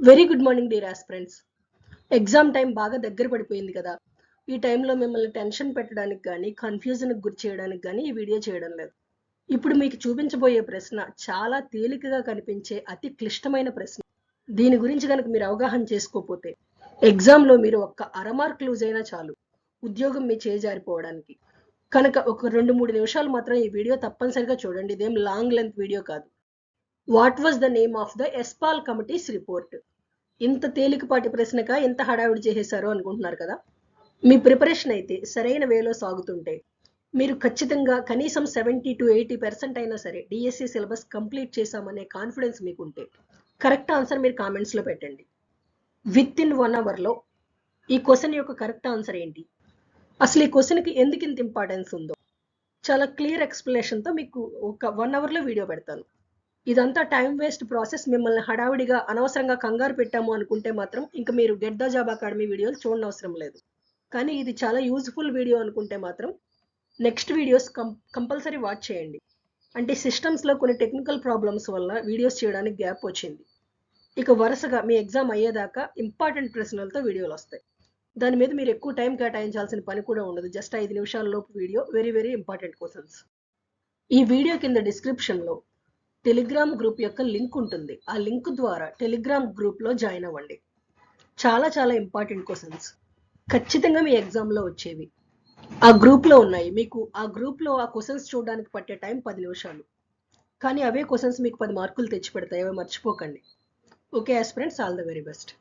Very good morning dear aspirants. Exam time బాగా దగ్గర పడిపోయింది కదా. ఈ టైంలో మిమ్మల్ని టెన్షన్ పెట్టడానికి కానీ కన్ఫ్యూజన్కి గురి చేయడానికి కానీ ఈ వీడియో చేయడం లేదు. ఇప్పుడు మీకు చూపించబోయే ప్రశ్న చాలా తేలికగా కనిపించే అతి క్లిష్టమైన ప్రశ్న. దీని గురించి కనుక మీరు అవగాహన చేసుకోకపోతే ఎగ్జామ్లో మీరు ఒక్క అరమార్క్ లూజ్ అయినా చాలు ఉద్యోగం మీ చేజారిపోవడానికి. కనుక ఒక 2-3 నిమిషాలు మాత్రం ఈ వీడియో తప్పనిసరిగా చూడండి. ఇదేం లాంగ్ లెంత్ వీడియో కాదు. What was the name of the Yashpal committees report? ఇంత తేలికపాటి ప్రశ్నక ఇంత హడావిడి చేసేశారు అనుకుంటున్నారు కదా. మీ ప్రిపరేషన్ అయితే సరైన వేలో సాగుతుంటే మీరు ఖచ్చితంగా కనీసం 70 to 80% అయినా సరే డిఎస్సి సిలబస్ కంప్లీట్ చేశామనే కాన్ఫిడెన్స్ మీకుంటే కరెక్ట్ ఆన్సర్ మీరు కామెంట్స్లో పెట్టండి. విత్ ఇన్ 1 అవర్లో ఈ క్వశ్చన్ యొక్క కరెక్ట్ ఆన్సర్ ఏంటి, అసలు ఈ క్వశ్చన్కి ఎందుకు ఇంత ఇంపార్టెన్స్ ఉందో చాలా క్లియర్ ఎక్స్ప్లెనేషన్తో మీకు ఒక 1 అవర్లో వీడియో పెడతాను. ఇదంతా టైం వేస్ట్ ప్రాసెస్. మిమ్మల్ని హడావిడిగా అనవసరంగా కంగారు పెట్టాము అనుకుంటే మాత్రం ఇంకా మీరు గెట్ ద జాబ్ అకాడమీ వీడియోలు చూడనవసరం లేదు. కానీ ఇది చాలా యూజ్ఫుల్ వీడియో అనుకుంటే మాత్రం నెక్స్ట్ వీడియోస్ కంపల్సరీ వాచ్ చేయండి. అంటే సిస్టమ్స్లో కొన్ని టెక్నికల్ ప్రాబ్లమ్స్ వల్ల వీడియోస్ చేయడానికి గ్యాప్ వచ్చింది. ఇక వరుసగా మీ ఎగ్జామ్ అయ్యేదాకా ఇంపార్టెంట్ ప్రశ్నలతో వీడియోలు వస్తాయి. దాని మీద మీరు ఎక్కువ టైం కేటాయించాల్సిన పని కూడా ఉండదు. జస్ట్ 5 నిమిషాల లోపు video, very very important questions. ఈ వీడియో కింద డిస్క్రిప్షన్లో టెలిగ్రామ్ గ్రూప్ యొక్క లింక్ ఉంటుంది. ఆ లింక్ ద్వారా టెలిగ్రామ్ గ్రూప్లో జాయిన్ అవ్వండి. చాలా చాలా ఇంపార్టెంట్ క్వశ్చన్స్ ఖచ్చితంగా మీ ఎగ్జామ్లో వచ్చేవి ఆ గ్రూప్లో ఉన్నాయి. మీకు ఆ గ్రూప్లో ఆ క్వశ్చన్స్ చూడడానికి పట్టే టైం 10 నిమిషాలు. కానీ అవే క్వశ్చన్స్ మీకు 10 మార్కులు తెచ్చి పెడతాయి. అవి మర్చిపోకండి. Okay aspirants, all the very best.